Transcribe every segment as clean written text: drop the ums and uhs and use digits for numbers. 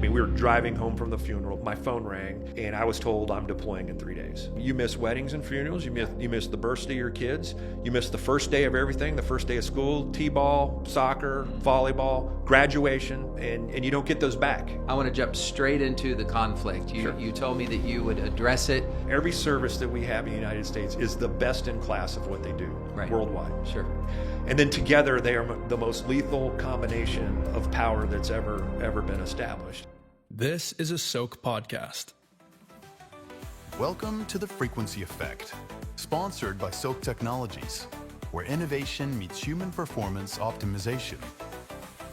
mean, we were driving home from the funeral. My phone rang, and I was told I'm deploying in 3 days. You miss weddings and funerals. You miss the birthday of your kids. You miss the first day of everything, the first day of school, t-ball, soccer, volleyball, graduation, and you don't get those back. I want to jump straight into the conflict. You told me that you would address it. Every service that we have in the United States is the best in class of what they do worldwide. Sure. And then together they are the most lethal combination of power that's ever been established. This is a Soak podcast. Welcome to The Frequency Effect, sponsored by Soak Technologies, where innovation meets human performance optimization.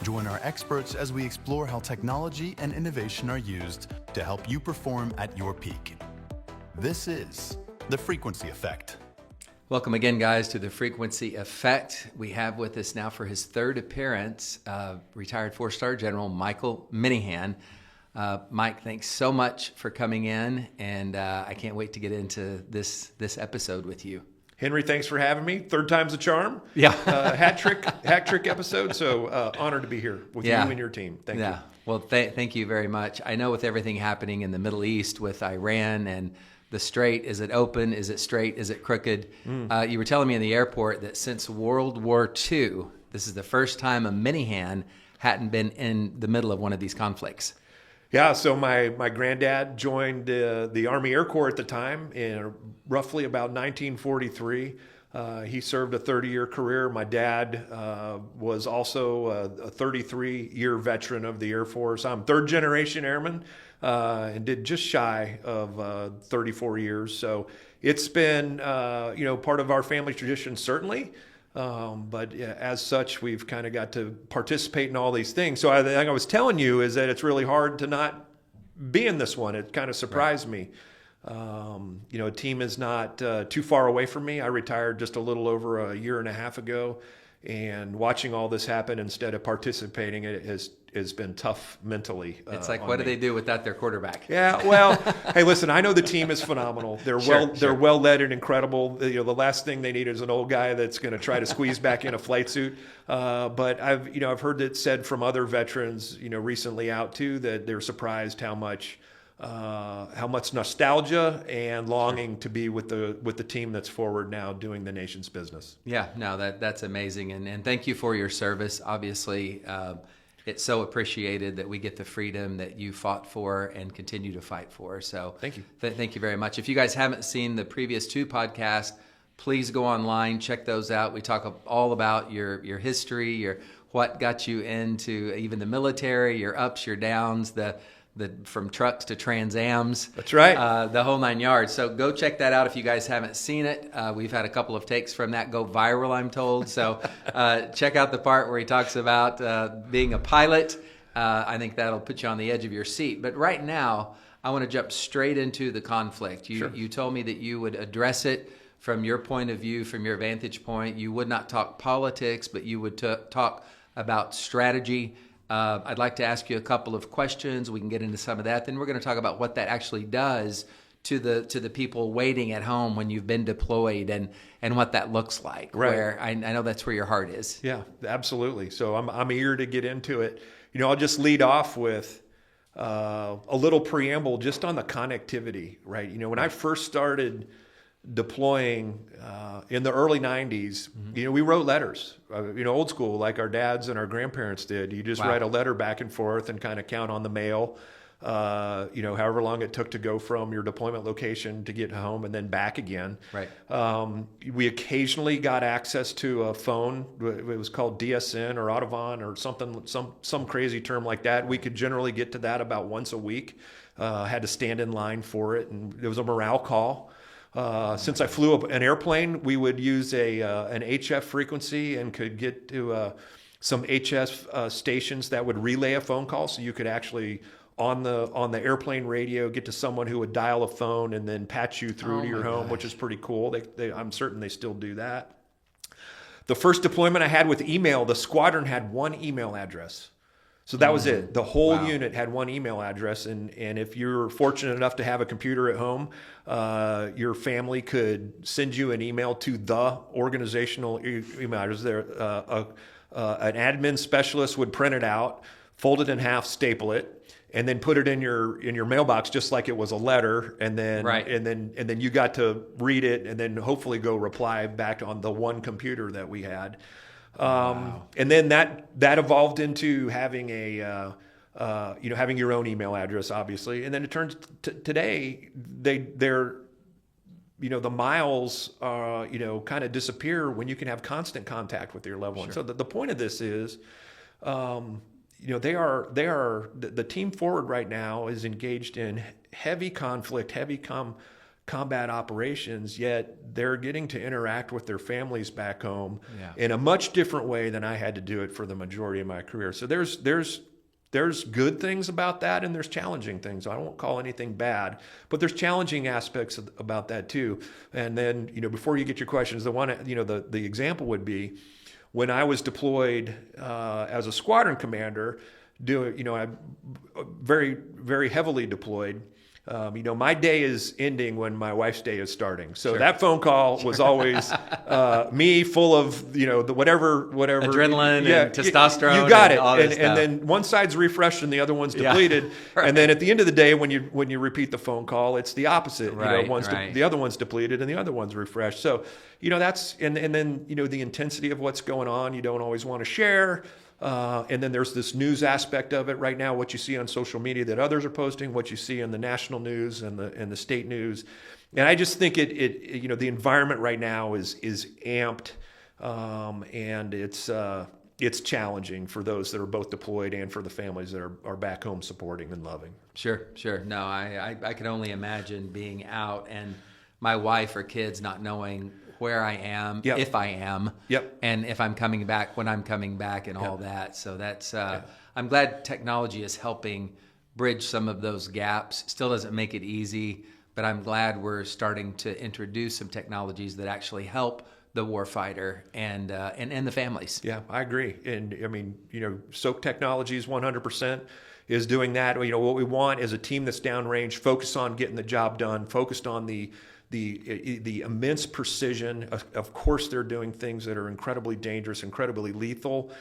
Join our experts as we explore how technology and innovation are used to help you perform at your peak. This is The Frequency Effect. Welcome again, guys, to The Frequency Effect. We have with us now for his third appearance, retired four-star General Michael Minihan. Mike, thanks so much for coming in, and I can't wait to get into this episode with you. Henry, thanks for having me. Third time's a charm. Yeah. Hat trick episode. So honored to be here with you and your team. Thank you. Well, thank you very much. I know with everything happening in the Middle East with Iran and the strait, is it open? Is it straight? Is it crooked? You were telling me in the airport that since World War II, this is the first time a Minihan hadn't been in the middle of one of these conflicts. Yeah, so my granddad joined the Army Air Corps at the time in roughly about 1943. He served a 30-year career. My dad was also a 33-year veteran of the Air Force. I'm third-generation airman and did just shy of 34 years. So it's been, part of our family tradition, certainly. But as such, we've kind of got to participate in all these things. So the thing I was telling you is that it's really hard to not be in this one. It kind of surprised me. A team is not too far away from me. I retired just a little over a year and a half ago, and watching all this happen instead of participating, it has been tough mentally. It's like, what do they do without their quarterback? Yeah, well, hey, listen, I know the team is phenomenal. They're they're well led and incredible. The last thing they need is an old guy that's going to try to squeeze back in a flight suit. But I've heard it said from other veterans, recently out too, that they're surprised how much nostalgia and longing to be with the team that's forward now doing the nation's business. Yeah, no, that's amazing, and thank you for your service. Obviously, it's so appreciated that we get the freedom that you fought for and continue to fight for. So thank you. Thank you very much. If you guys haven't seen the previous two podcasts, please go online, check those out. We talk all about your history, what got you into even the military, your ups, your downs, the from trucks to Trans Ams. That's right. The whole nine yards. So go check that out if you guys haven't seen it. We've had a couple of takes from that go viral, I'm told. So check out the part where he talks about being a pilot. I think that'll put you on the edge of your seat. But right now, I want to jump straight into the conflict. You told me that you would address it from your point of view, from your vantage point. You would not talk politics, but you would talk about strategy. I'd like to ask you a couple of questions. We can get into some of that. Then we're going to talk about what that actually does to the people waiting at home when you've been deployed and what that looks like. Right. Where I know that's where your heart is. Yeah, absolutely. So I'm eager to get into it. I'll just lead off with a little preamble just on the connectivity, right? When I first started deploying in the early 90s, we wrote letters, old school, like our dads and our grandparents did. You just write a letter back and forth and kind of count on the mail, however long it took to go from your deployment location to get home and then back again. Right. We occasionally got access to a phone. It was called DSN or Audubon or something, some crazy term like that. We could generally get to that about once a week. Had to stand in line for it, and it was a morale call. Since I flew an airplane, we would use an HF frequency and could get to some HF stations that would relay a phone call, so you could actually on the airplane radio get to someone who would dial a phone and then patch you through to your home, which is pretty cool. I'm certain they still do that. The first deployment I had with email, the squadron had one email address. So that was it. The whole unit had one email address, and if you're fortunate enough to have a computer at home, your family could send you an email to the organizational email address. An admin specialist would print it out, fold it in half, staple it, and then put it in your mailbox just like it was a letter, and then Right. and then you got to read it and then hopefully go reply back on the one computer that we had. And then that evolved into having having your own email address, obviously. And then it turns today they're the miles kind of disappear when you can have constant contact with your loved one. Sure. So the point of this is, they are the team forward right now is engaged in heavy conflict, heavy combat operations, yet they're getting to interact with their families back home in a much different way than I had to do it for the majority of my career. So there's good things about that, and there's challenging things. I won't call anything bad, but there's challenging aspects about that too. And then, before you get your questions, the example would be when I was deployed as a squadron commander, I'm very, very heavily deployed. My day is ending when my wife's day is starting. So that phone call was always me full of, the whatever adrenaline and testosterone. You got and it. all this And stuff. then one side's refreshed and the other one's depleted. Right. And then at the end of the day, when you repeat the phone call, it's the opposite. Right, The other one's depleted and the other one's refreshed. So, that's, and then, the intensity of what's going on, you don't always want to share. And then there's this news aspect of it right now, what you see on social media that others are posting, what you see in the national news and the state news. And I just think the environment right now is amped, and it's challenging for those that are both deployed and for the families that are back home supporting and loving. Sure. No, I can only imagine being out and my wife or kids not knowing where I am, if I am, and if I'm coming back, when I'm coming back, and all that. So that's, I'm glad technology is helping bridge some of those gaps. Still doesn't make it easy, but I'm glad we're starting to introduce some technologies that actually help the warfighter and the families. Yeah, I agree. And I mean, SOAK Technologies 100% is doing that. What we want is a team that's downrange, focused on getting the job done, focused on the immense precision. Of course, they're doing things that are incredibly dangerous, incredibly lethal.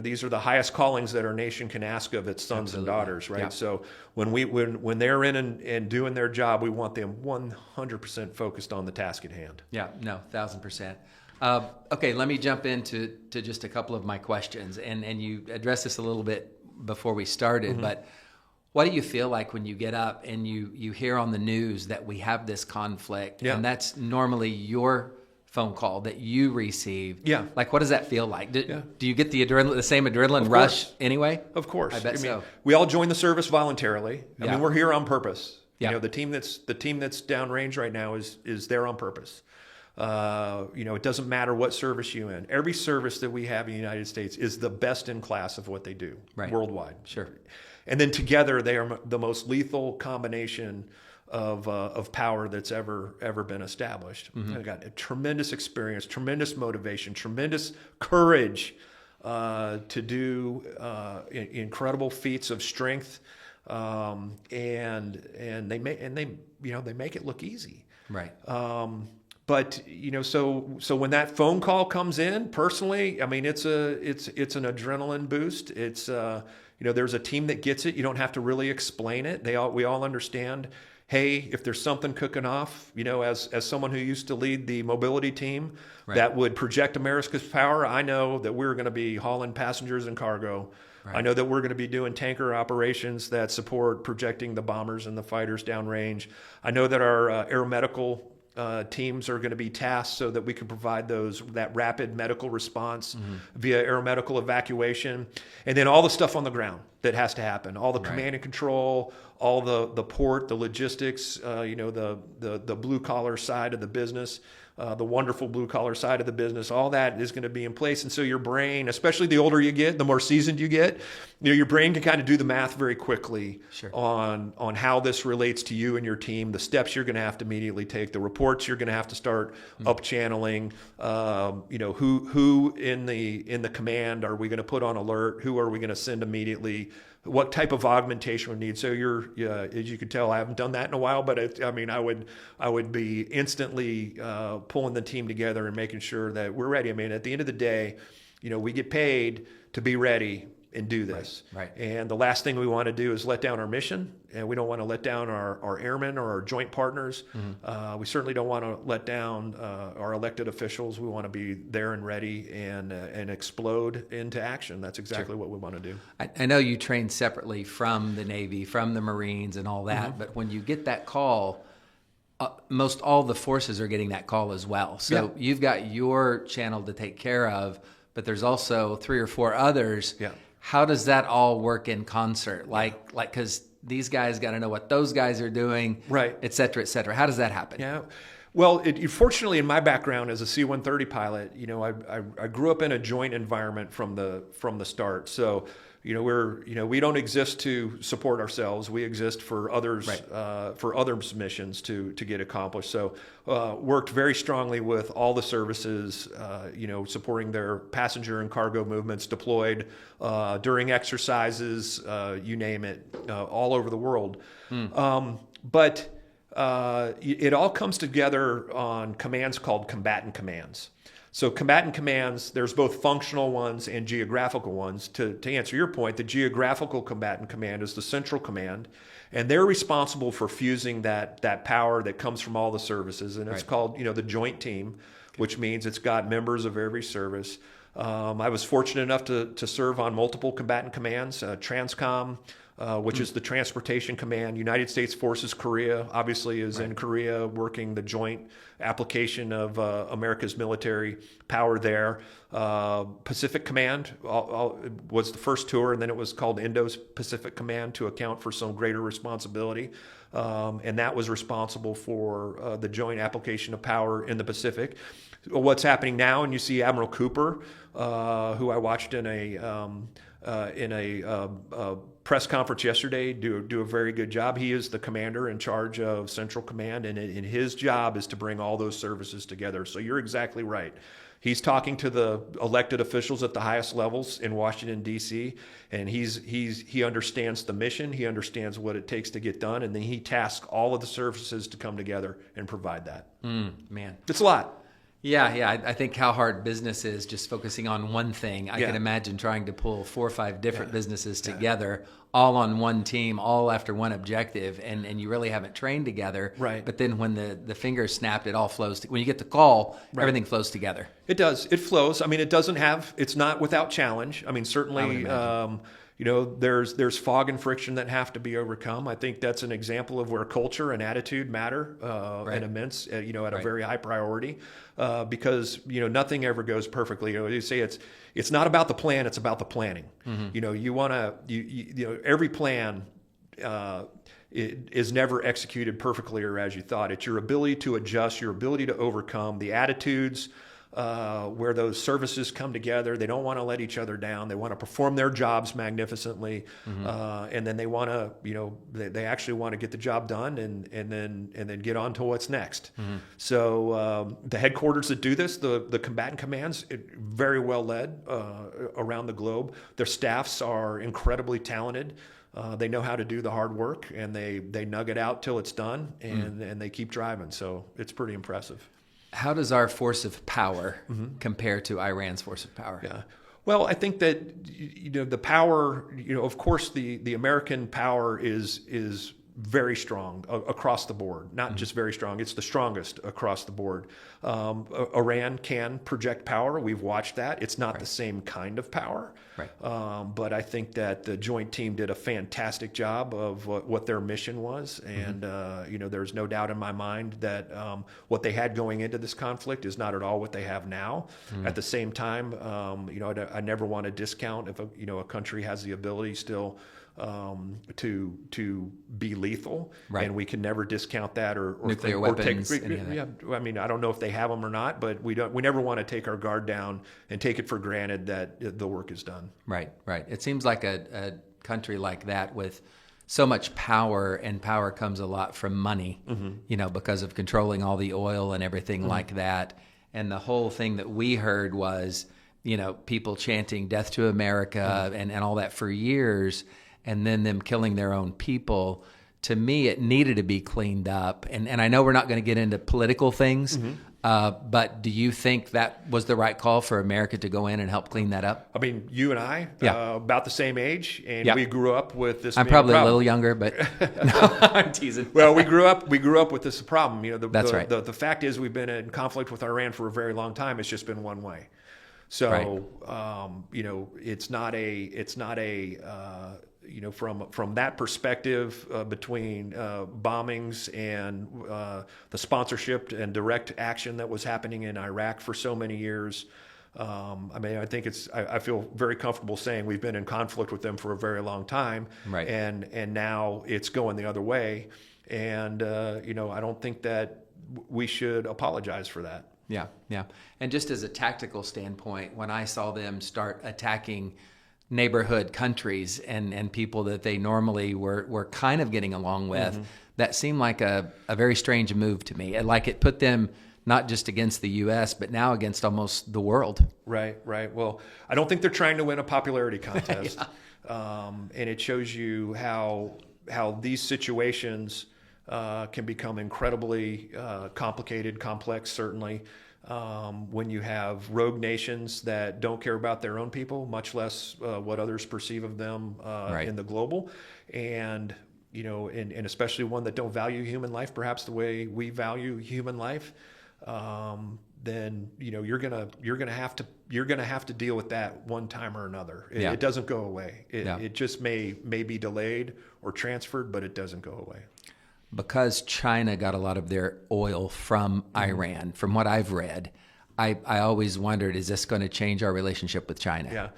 These are the highest callings that our nation can ask of its sons and daughters, right? Yeah. So when they're in and doing their job, we want them 100% focused on the task at hand. Yeah, no, 1,000%. Okay, let me jump into just a couple of my questions, and you addressed this a little bit before we started, but what do you feel like when you get up and you hear on the news that we have this conflict, and that's normally your phone call that you receive? Yeah. Like, what does that feel like? Do you get the same adrenaline rush anyway? Of course. I bet so. We all join the service voluntarily. I mean, we're here on purpose. Yeah. The team that's downrange right now is there on purpose. It doesn't matter what service you're in. Every service that we have in the United States is the best in class of what they do worldwide. Sure. And then together they are the most lethal combination of power that's ever been established. They've got a tremendous experience, tremendous motivation, tremendous courage to do incredible feats of strength, and they make it look easy. Right. But so when that phone call comes in, personally, I mean, it's an adrenaline boost. It's there's a team that gets it. You don't have to really explain it. We all understand. Hey, if there's something cooking off, as someone who used to lead the mobility team that would project America's power, I know that we're going to be hauling passengers and cargo. Right. I know that we're going to be doing tanker operations that support projecting the bombers and the fighters downrange. I know that our aeromedical teams are going to be tasked so that we can provide that rapid medical response via aeromedical evacuation, and then all the stuff on the ground that has to happen, all the command and control, all the port, the logistics, the blue collar side of the business, the wonderful blue collar side of the business. All that is going to be in place, and so your brain, especially the older you get, the more seasoned you get, your brain can kind of do the math very quickly on how this relates to you and your team, the steps you're going to have to immediately take, the reports you're going to have to start up channeling. Who in the command are we going to put on alert? Who are we going to send immediately? What type of augmentation we need? So as you can tell, I haven't done that in a while, but I would be instantly pulling the team together and making sure that we're ready. I mean, at the end of the day, we get paid to be ready. and do this. Right. And the last thing we want to do is let down our mission, and we don't want to let down our airmen or our joint partners. We certainly don't want to let down our elected officials. We want to be there and ready and explode into action. That's exactly what we want to do. I know you train separately from the Navy, from the Marines and all that, but when you get that call, most all the forces are getting that call as well. So you've got your channel to take care of, but there's also 3 or 4 others. Yeah. How does that all work in concert? Like, because these guys got to know what those guys are doing, Right. et cetera, et cetera. How does that happen? Yeah. Well, fortunately, in my background as a C-130 pilot, I grew up in a joint environment from the start. So, we don't exist to support ourselves. We exist for others, for others' missions to get accomplished. So, worked very strongly with all the services, supporting their passenger and cargo movements deployed during exercises, you name it, all over the world. But it all comes together on commands called combatant commands. So combatant commands, there's both functional ones and geographical ones. To answer your point, the geographical combatant command is the central command, and they're responsible for fusing that power that comes from all the services, and it's called the joint team, which means it's got members of every service. I was fortunate enough to serve on multiple combatant commands, TRANSCOM, which is the Transportation Command. United States Forces Korea obviously is in Korea, working the joint application of America's military power there. Pacific Command was the first tour, and then it was called Indo-Pacific Command to account for some greater responsibility. And that was responsible for the joint application of power in the Pacific. What's happening now, and you see Admiral Cooper, who I watched in a press conference yesterday, do a very good job. He is the commander in charge of Central Command, and his job is to bring all those services together. So you're exactly right. He's talking to the elected officials at the highest levels in Washington, D.C., and he understands the mission, he understands what it takes to get done, and then he tasks all of the services to come together and provide that. Man. It's a lot. Yeah. I think how hard business is just focusing on one thing. I can imagine trying to pull 4 or 5 different businesses together, all on one team, all after one objective, and you really haven't trained together. Right. But then when the fingers snapped, it all flows. When you get the call, everything flows together. It does. It flows. I mean, it's not without challenge. I mean, certainly, there's fog and friction that have to be overcome. I think that's an example of where culture and attitude matter and immense, at a very high priority, because, nothing ever goes perfectly. You say it's not about the plan, it's about the planning. You want to, every plan it is never executed perfectly or as you thought. It's your ability to adjust, your ability to overcome the attitudes, where those services come together. They don't want to let each other down. They want to perform their jobs magnificently, and then they want to, they actually want to get the job done and then get on to what's next. So the headquarters that do this, the combatant commands, very well led around the globe. Their staffs are incredibly talented. They know how to do the hard work, and they nug it out till it's done, and they keep driving. So it's pretty impressive. How does our force of power compare to Iran's force of power? Yeah. Well, I think that the power, of course, the American power is very strong across the board. Not just very strong; it's the strongest across the board. Iran can project power. We've watched that. It's not the same kind of power. Right. But I think that the joint team did a fantastic job of what their mission was, and there's no doubt in my mind that what they had going into this conflict is not at all what they have now. At the same time, I never want to discount if a country has the ability still to be lethal, and we can never discount that or nuclear weapons. I mean, I don't know if they have them or not, but we never want to take our guard down and take it for granted that the work is done. Right. It seems like a country like that with so much power, and power comes a lot from money, because of controlling all the oil and everything like that. And the whole thing that we heard was, people chanting "Death to America" and all that for years, and then them killing their own people. to me, it needed to be cleaned up. And I know we're not going to get into political things, but do you think that was the right call for America to go in and help clean that up? I mean, you and I, Yeah. about the same age, and Yeah. we grew up with this. I'm being probably a problem. little younger, but no, I'm teasing. Well, we grew up with this problem. You know, That's right. The fact is, we've been in conflict with Iran for a very long time. It's just been one way. So, you know, it's not a you know, from that perspective, between bombings and the sponsorship and direct action that was happening in Iraq for so many years. I mean, I think I feel very comfortable saying we've been in conflict with them for a very long time, Right. And now it's going the other way, and you know, I don't think that we should apologize for that. Yeah, yeah. And just as a tactical standpoint, when I saw them start attacking neighborhood countries and people that they normally were kind of getting along with, that seemed like a very strange move to me. And like it put them not just against the U.S., but now against almost the world. Right, right. Well, I don't think they're trying to win a popularity contest. And it shows you how these situations can become incredibly complicated, complex, certainly, when you have rogue nations that don't care about their own people, much less what others perceive of them Right. in the global. And, you know, and especially one that don't value human life, perhaps the way we value human life. Then, you know, you're gonna have to deal with that one time or another. It doesn't go away. It just may be delayed or transferred, but it doesn't go away. Because China got a lot of their oil from Iran, from what I've read, I always wondered, is this going to change our relationship with China? Yeah.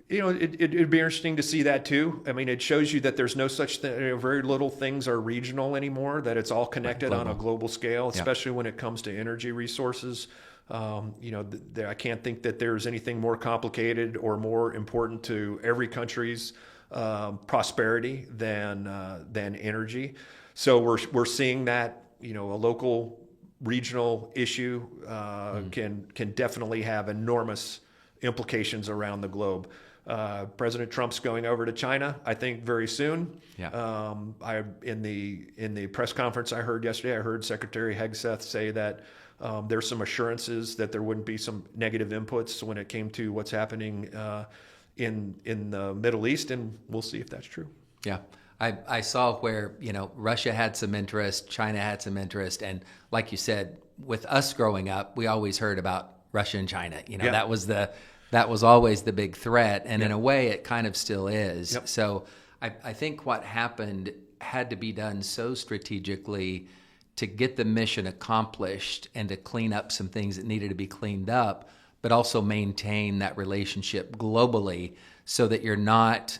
You know, it'd be interesting to see that too. I mean, it shows you that there's no such thing, you know, very little things are regional anymore, that it's all connected on a global scale, especially when it comes to energy resources. You know, I can't think that there's anything more complicated or more important to every country's prosperity than energy. So we're seeing that, you know, a local regional issue can definitely have enormous implications around the globe. President Trump's going over to China, I think, very soon. Yeah. In the press conference I heard yesterday, I heard Secretary Hegseth say that there's some assurances that there wouldn't be some negative inputs when it came to what's happening in the Middle East, and we'll see if that's true. Yeah. I saw where, you know, Russia had some interest, China had some interest, and like you said, with us growing up, we always heard about Russia and China. You know, that was always the big threat, and in a way, it kind of still is. Yep. So I think what happened had to be done so strategically to get the mission accomplished and to clean up some things that needed to be cleaned up, but also maintain that relationship globally, so that you're not,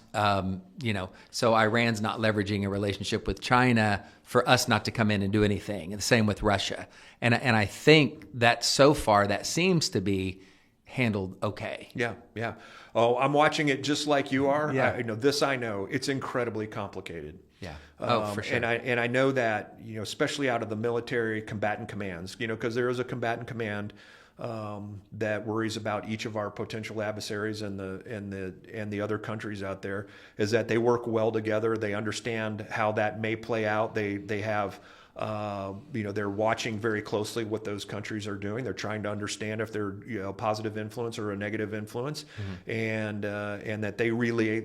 you know, so Iran's not leveraging a relationship with China for us not to come in and do anything. And the same with Russia. And I think that so far that seems to be handled okay. Yeah, yeah. Oh, I'm watching it just like you are. Yeah. I know it's incredibly complicated. Yeah. Oh, for sure. And I know that, you know, especially out of the military combatant commands, you know, because there is a combatant command that worries about each of our potential adversaries and the other countries out there, is that they work well together. They understand how that may play out. They have, you know, they're watching very closely what those countries are doing. They're trying to understand if they're, you know, a positive influence or a negative influence, and that they relay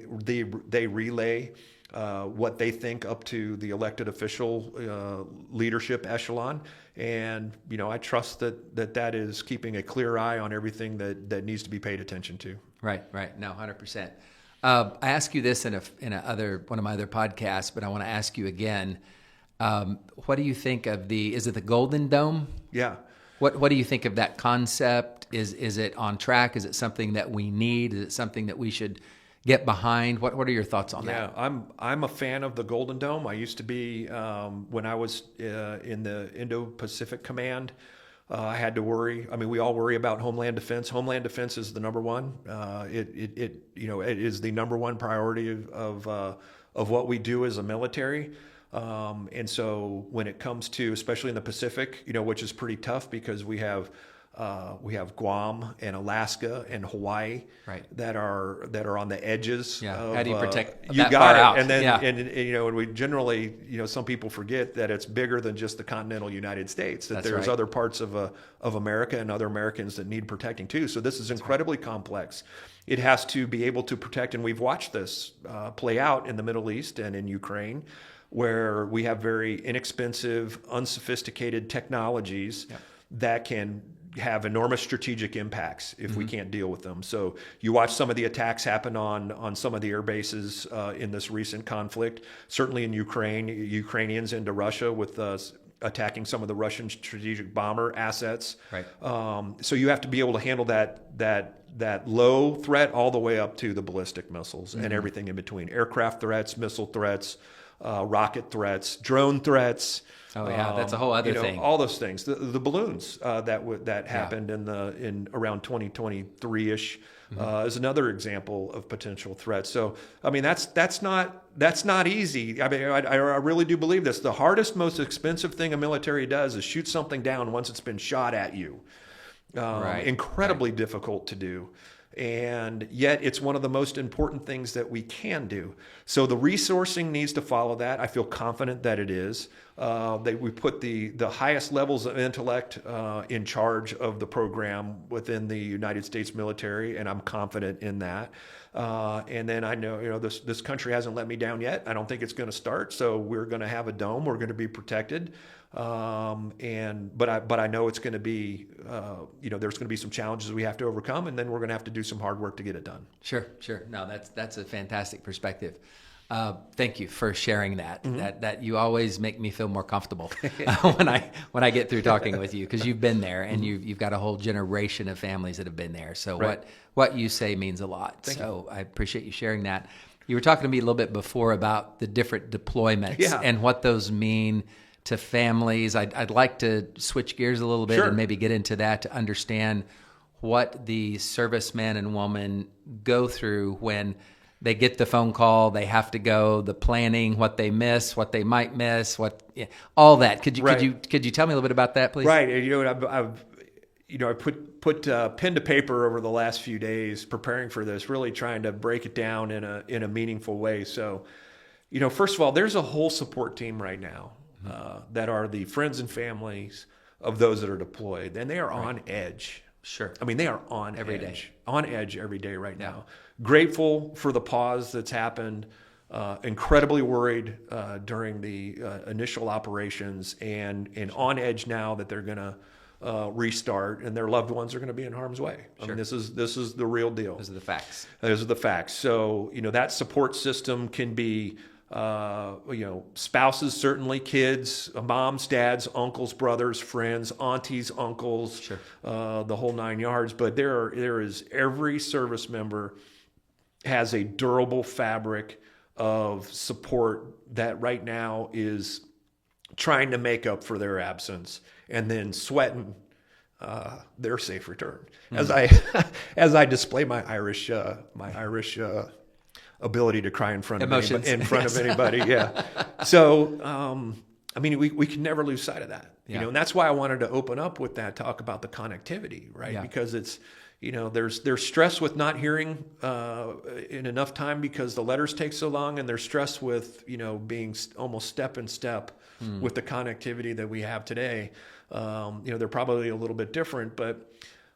what they think up to the elected official leadership echelon. And, you know, I trust that is keeping a clear eye on everything that needs to be paid attention to. Right. No, 100%. I asked you this in one of my other podcasts, but I want to ask you again. What do you think of is it the Golden Dome? Yeah. What do you think of that concept? Is it on track? Is it something that we need? Is it something that we should get behind? What are your thoughts on that? Yeah, I'm a fan of the Golden Dome. I used to be, when I was in the Indo-Pacific Command, I had to worry. I mean, we all worry about Homeland Defense. Homeland Defense is the number one. It is the number one priority of what we do as a military. And so when it comes to, especially in the Pacific, you know, which is pretty tough because we have We have Guam and Alaska and Hawaii Right. that are on the edges. Yeah. Of, How do you protect you that got far it. out? And then Yeah. and we generally, some people forget that it's bigger than just the continental United States. That That's there's right. other parts of America and other Americans that need protecting too. So this is incredibly complex. It has to be able to protect, and we've watched this play out in the Middle East and in Ukraine, where we have very inexpensive, unsophisticated technologies that can have enormous strategic impacts if we can't deal with them. So you watch some of the attacks happen on some of the air bases in this recent conflict. Certainly in Ukraine, Ukrainians into Russia with attacking some of the Russian strategic bomber assets. Right. So you have to be able to handle that low threat all the way up to the ballistic missiles and everything in between. Aircraft threats, missile threats, rocket threats, drone threats. Oh yeah, that's a whole other thing. All those things. The balloons that happened in around 2023-ish is another example of potential threats. So I mean that's not easy. I mean I really do believe this. The hardest, most expensive thing a military does is shoot something down once it's been shot at you. Incredibly difficult to do. And yet it's one of the most important things that we can do. So the resourcing needs to follow that. I feel confident that it is. We put the highest levels of intellect in charge of the program within the United States military, and I'm confident in that. And then I know, this country hasn't let me down yet. I don't think it's going to start. So we're going to have a dome. We're going to be protected. But I know it's going to be, there's going to be some challenges we have to overcome, and then we're going to have to do some hard work to get it done. Sure. No, that's a fantastic perspective. Thank you for sharing that. That you always make me feel more comfortable when I get through talking with you, because you've been there and you've got a whole generation of families that have been there. So Right. what you say means a lot. I appreciate you sharing that. You were talking to me a little bit before about the different deployments and what those mean to families. I'd like to switch gears a little bit and maybe get into that to understand what the servicemen and women go through when they get the phone call, they have to go, the planning, what they miss, what they might miss, all that. Could you tell me a little bit about that, please? Right. I put pen to paper over the last few days preparing for this, really trying to break it down in a meaningful way. So, first of all, there's a whole support team right now that are the friends and families of those that are deployed, and they are on edge. Sure. I mean, they are on Every edge. day. On edge every day right now. Grateful for the pause that's happened. Incredibly worried during the initial operations, and on edge now that they're going to restart, and their loved ones are going to be in harm's way. I mean, this is the real deal. Those are the facts. Those are the facts. So that support system can be spouses, certainly, kids, moms, dads, uncles, brothers, friends, aunties, uncles, the whole 9 yards. But there is every service member has a durable fabric of support that right now is trying to make up for their absence and then sweating their safe return. As I display my Irish ability to cry in front of anybody. Yeah. So, we can never lose sight of that, and that's why I wanted to open up with that talk about the connectivity, right? Yeah. Because it's, there's stress with not hearing in enough time because the letters take so long, and there's stress with, being almost step in step with the connectivity that we have today. They're probably a little bit different, but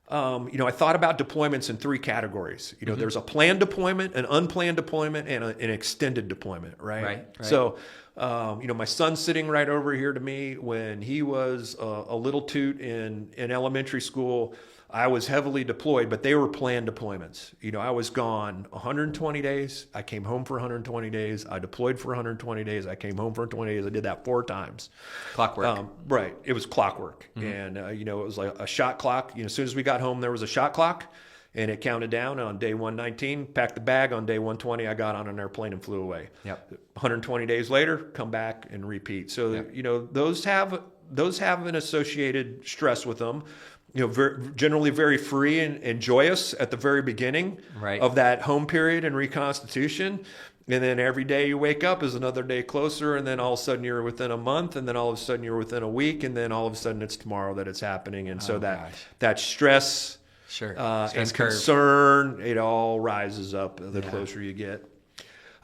I thought about deployments in three categories. There's a planned deployment, an unplanned deployment, and an extended deployment, right? Right. So, my son's sitting right over here to me. When he was a little toot in elementary school, I was heavily deployed, but they were planned deployments. I was gone 120 days. I came home for 120 days. I deployed for 120 days. I came home for 20 days. I did that 4 times. Clockwork. Right. It was clockwork. And, it was like a shot clock. As soon as we got home, there was a shot clock, and it counted down on day 119, packed the bag. On day 120, I got on an airplane and flew away. Yep. 120 days later, come back and repeat. So, those have an associated stress with them. Generally very free and joyous at the very beginning of that home period and reconstitution. And then every day you wake up is another day closer, and then all of a sudden you're within a month, and then all of a sudden you're within a week, and then all of a sudden it's tomorrow that it's happening. And so that stress, Sure. and Stress curve. concern, it all rises up the closer you get.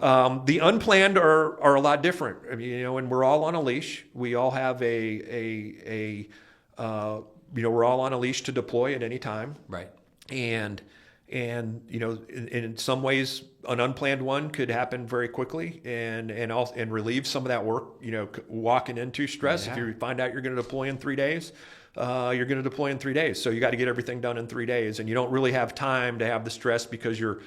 The unplanned are a lot different. I mean, and we're all on a leash. We all have we're all on a leash to deploy at any time. Right. And in some ways, an unplanned one could happen very quickly and relieve some of that work, walking into stress. Yeah. If you find out you're going to deploy in 3 days, you're going to deploy in 3 days. So you got to get everything done in 3 days, and you don't really have time to have the stress because you're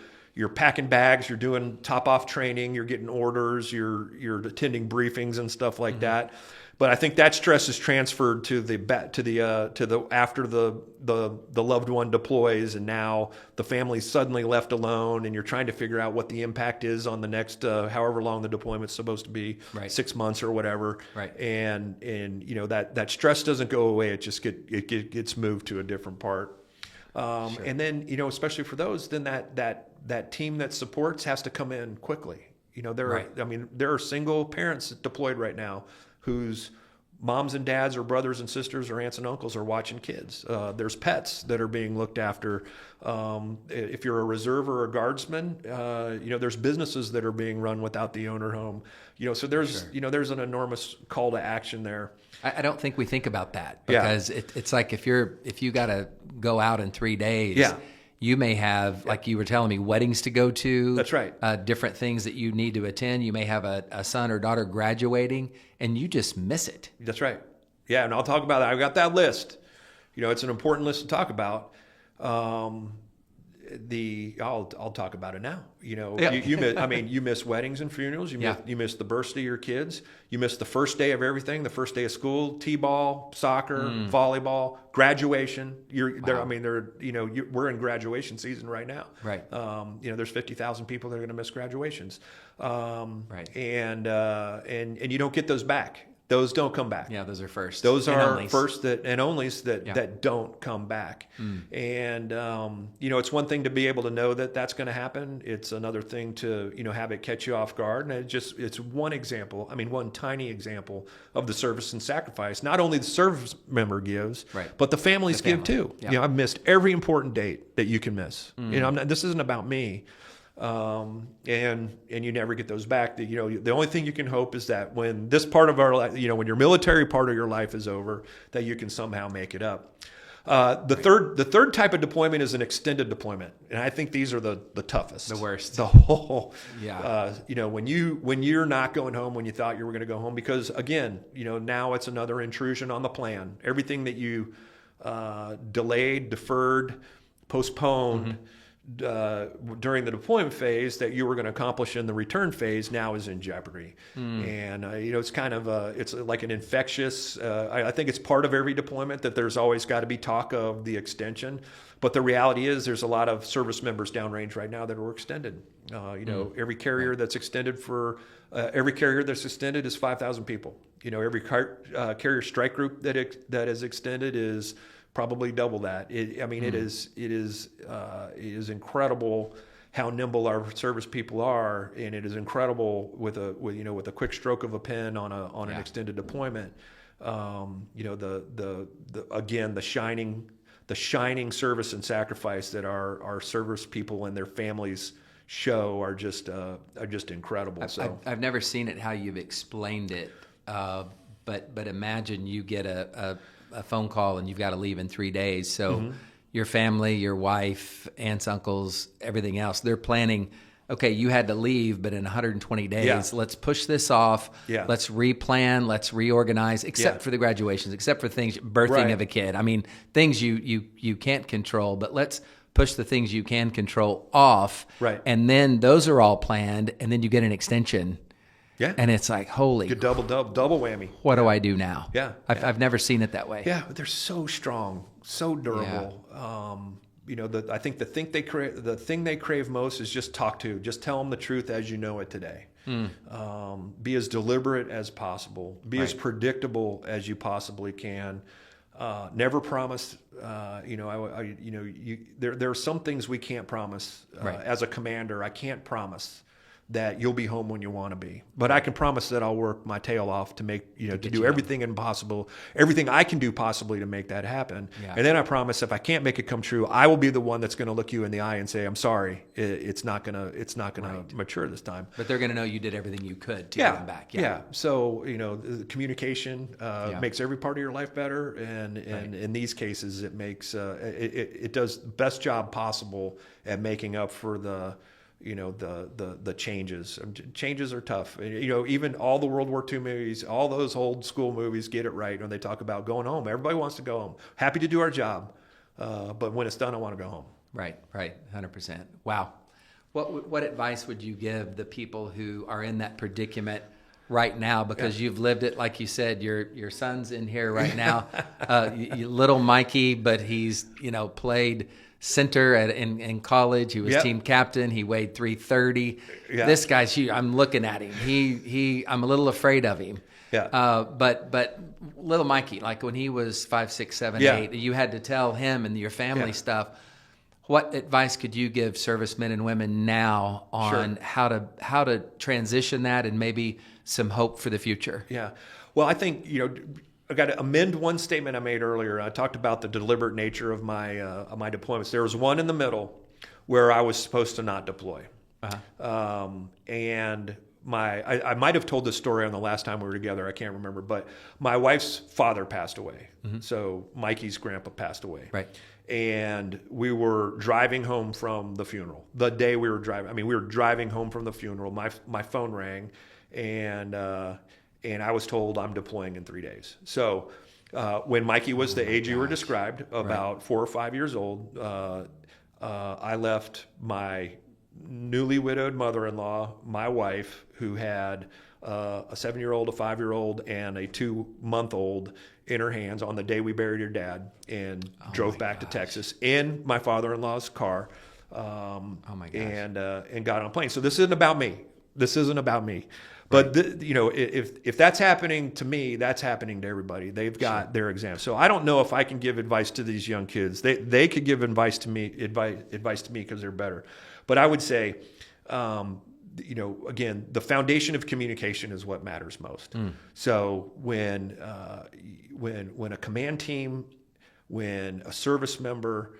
packing bags, you're doing top off training, you're getting orders, you're attending briefings and stuff like that. But I think that stress is transferred to after the loved one deploys, and now the family's suddenly left alone, and you're trying to figure out what the impact is on the next however long the deployment's supposed to be, Right. 6 months or whatever. Right. And that stress doesn't go away; it just gets moved to a different part. Sure. And then especially for those, then that team that supports has to come in quickly. There are single parents deployed right now whose moms and dads or brothers and sisters or aunts and uncles are watching kids. There's pets that are being looked after. If you're a reserve or a guardsman, there's businesses that are being run without the owner home. So there's there's an enormous call to action there. I don't think we think about that because it's like if you got to go out in 3 days, you may have, like you were telling me, weddings to go to. That's right. Different things that you need to attend. You may have a son or daughter graduating, and you just miss it. That's right. Yeah, and I'll talk about that. I've got that list. It's an important list to talk about. I'll talk about it now. You miss weddings and funerals. You miss the birthday of your kids. You miss the first day of everything. The first day of school, t-ball, soccer, volleyball, graduation. We're in graduation season right now. Right. There's 50,000 people that are going to miss graduations. Right. And you don't get those back. Those don't come back. Yeah, those are first. Those and are onlys. first and onlys that don't come back. And it's one thing to be able to know that that's going to happen. It's another thing to have it catch you off guard. And it's one example. One tiny example of the service and sacrifice. Not only the service member gives, right. but the families give too. Yeah. I've missed every important date that you can miss. This isn't about me. And you never get those back. The only thing you can hope is that when this part of our life, when your military part of your life is over, that you can somehow make it up. The third type of deployment is an extended deployment, and I think these are the toughest, the worst. The whole, when you're not going home when you thought you were going to go home, because again, now it's another intrusion on the plan. Everything that you delayed, deferred, postponed. During the deployment phase that you were going to accomplish in the return phase now is in jeopardy. And it's kind of it's like an infectious I think it's part of every deployment that there's always got to be talk of the extension, but the reality is there's a lot of service members downrange right now that were extended. Every carrier that's extended is 5,000 people. Every carrier strike group that is extended is probably double that. It is incredible how nimble our service people are, and it is incredible with a quick stroke of a pen on an extended deployment. The shining service and sacrifice that our service people and their families show are just incredible. I've never seen it how you've explained it, but imagine you get a phone call and you've got to leave in 3 days. So your family, your wife, aunts, uncles, everything else, they're planning, okay, you had to leave, but in 120 days, let's push this off. Yeah. Let's replan, let's reorganize, except for the graduations, except for things, birthing of a kid. Things you can't control, but let's push the things you can control off. Right. And then those are all planned, and then you get an extension. Yeah. And it's like, holy. Good double whammy. What do I do now? Yeah. I've never seen it that way. Yeah, but they're so strong, so durable. Yeah. I think the thing they crave most is just talk to. Just tell them the truth as you know it today. Be as deliberate as possible. Be as predictable as you possibly can. Never promise. There are some things we can't promise. As a commander, I can't promise that you'll be home when you want to be. But I can promise that I'll work my tail off to make, to do everything everything I can do possibly to make that happen. Yeah. And then I promise if I can't make it come true, I will be the one that's going to look you in the eye and say, I'm sorry, it's not going to mature this time. But they're going to know you did everything you could to get them back. Yeah. So, the communication makes every part of your life better. And in these cases, it makes, it does the best job possible at making up for the changes. Changes are tough. Even all the World War II movies, all those old school movies get it right when they talk about going home. Everybody wants to go home. Happy to do our job. But when it's done, I want to go home. Right. 100%. Wow. What advice would you give the people who are in that predicament right now? Because you've lived it, like you said, your son's in here right now, little Mikey, but he's, played center in college. He was team captain. He weighed 330. Yeah. This guy's huge. I'm looking at him. I'm a little afraid of him. Yeah. But little Mikey, like when he was 5, 6, 7, 8, you had to tell him and your family stuff. What advice could you give servicemen and women now on how to transition that and maybe some hope for the future? Yeah. Well, I think, I got to amend one statement I made earlier. I talked about the deliberate nature of my deployments. There was one in the middle where I was supposed to not deploy. And I might have told this story on the last time we were together. I can't remember. But my wife's father passed away. Mm-hmm. So Mikey's grandpa passed away. Right. And we were driving home from the funeral. The day we were driving, we were driving home from the funeral. My phone rang, and I was told I'm deploying in 3 days. So when Mikey was the age you were described, about 4 or 5 years old, I left my newly widowed mother-in-law, my wife, who had a 7-year-old, a 5-year-old, and a 2-month-old in her hands on the day we buried her dad, and drove back to Texas in my father-in-law's car. And got on a plane. So this isn't about me. But if that's happening to me, that's happening to everybody. They've got their exams. So I don't know if I can give advice to these young kids. They could give advice to me because they're better. But I would say, again, the foundation of communication is what matters most. So when a command team, when a service member,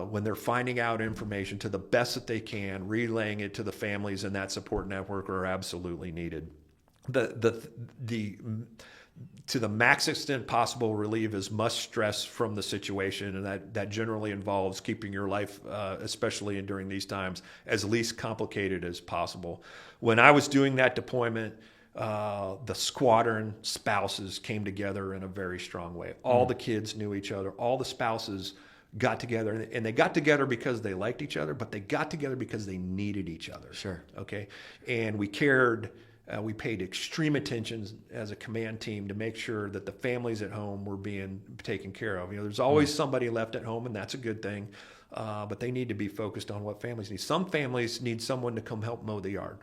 when they're finding out information to the best that they can, relaying it to the families and that support network are absolutely needed. To the max extent possible, relieve as much stress from the situation, and that generally involves keeping your life, especially during these times, as least complicated as possible. When I was doing that deployment, the squadron spouses came together in a very strong way. All the kids knew each other. All the spouses got together, and they got together because they liked each other, but they got together because they needed each other. Sure. Okay. And we cared. We paid extreme attention as a command team to make sure that the families at home were being taken care of. There's always somebody left at home, and that's a good thing. But they need to be focused on what families need. Some families need someone to come help mow the yard.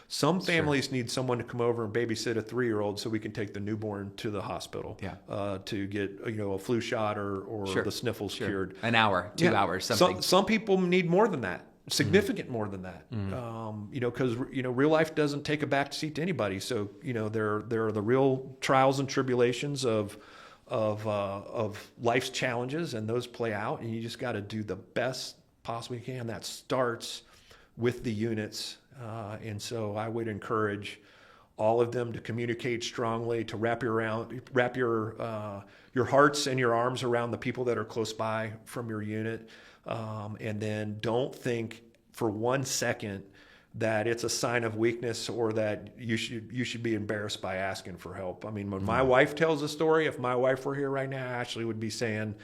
Some families need someone to come over and babysit a 3-year-old so we can take the newborn to the hospital to get a flu shot or the sniffles cured. An hour, 2 hours, something. Some people need more than that. Significant more than that, because real life doesn't take a back seat to anybody. So there are the real trials and tribulations of life's challenges, and those play out, and you just got to do the best possible you can. That starts with the units, and so I would encourage all of them to communicate strongly, to wrap your hearts and your arms around the people that are close by from your unit. And then don't think for 1 second that it's a sign of weakness or that you should be embarrassed by asking for help. When my wife tells a story, if my wife were here right now, Ashley would be saying,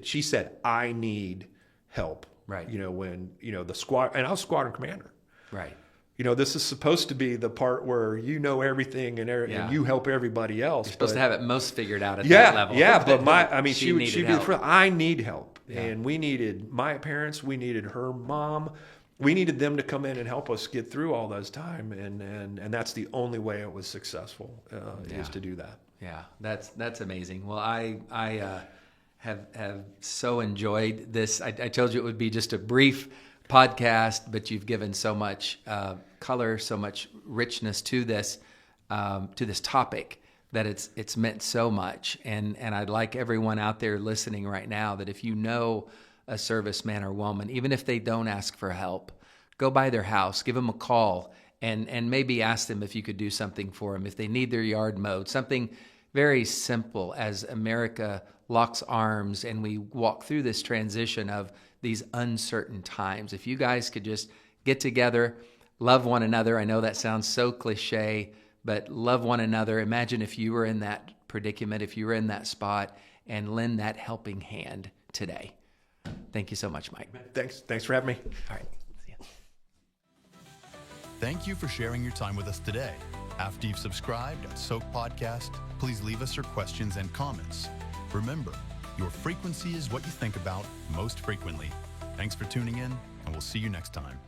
she said, I need help. Right. When, the squad, and I was squadron commander. Right. This is supposed to be the part where you know everything and you help everybody else. You're supposed to have it most figured out at that level. Yeah, but she'd be I need help. Yeah. And we needed my parents, we needed her mom, we needed them to come in and help us get through all those time. And that's the only way it was successful, is to do that. Yeah, that's amazing. Well, I have so enjoyed this. I told you it would be just a brief podcast, but you've given so much color, so much richness to this topic that it's meant so much. And I'd like everyone out there listening right now that if you know a serviceman or woman, even if they don't ask for help, go by their house, give them a call, and maybe ask them if you could do something for them. If they need their yard mowed, something very simple as America locks arms and we walk through this transition of these uncertain times. If you guys could just get together, love one another. I know that sounds so cliche, but love one another. Imagine if you were in that predicament, if you were in that spot, and lend that helping hand today. Thank you so much, Mike. Thanks for having me. All right. See ya. Thank you for sharing your time with us today. After you've subscribed at Soak Podcast, please leave us your questions and comments. Remember, your frequency is what you think about most frequently. Thanks for tuning in, and we'll see you next time.